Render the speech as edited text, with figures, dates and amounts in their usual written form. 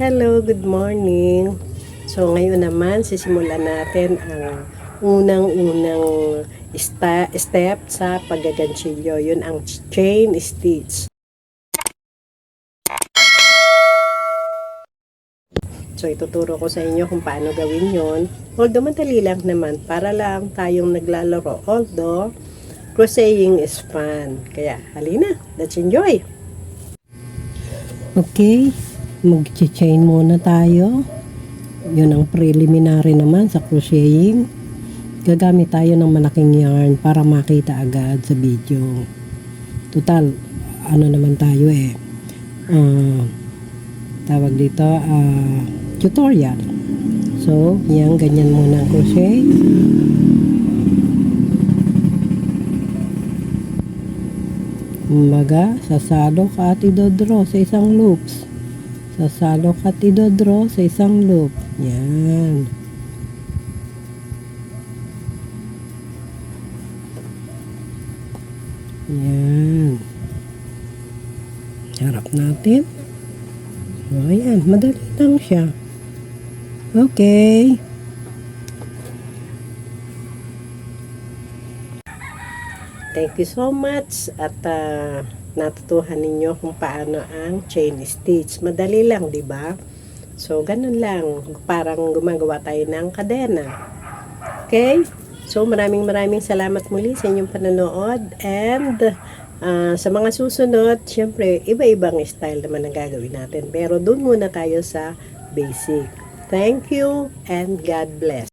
Hello, good morning. So ngayon naman sisimulan natin ang unang-unang step sa paggaganchilyo. Yun ang chain stitch. So ituturo ko sa inyo kung paano gawin yon. Although madali lang naman, para lang tayong naglalaro. Although crocheting is fun. Kaya halina, let's enjoy! Okay, mag-chain muna tayo. Yun ang preliminary naman sa crocheting. Gagamit tayo ng malaking yarn para makita agad sa video. Total, ano naman tayo tawag dito, tutorial. So, yan, ganyan muna ang crochet. Kumbaga, sasalo ka at idodro sa isang loops. Sasalo ka at idodro sa isang loop. Yan. Yan. Harap natin. So, ayan. Madali lang siya. Okay. Thank you so much at natutuhan ninyo kung paano ang chain stitch. Madali lang, di ba? So, ganun lang. Parang gumagawa tayo ng kadena. Okay? So, maraming salamat muli sa inyong panonood. And, sa mga susunod, syempre, iba-ibang style naman ang gagawin natin. Pero, doon muna tayo sa basic. Thank you and God bless.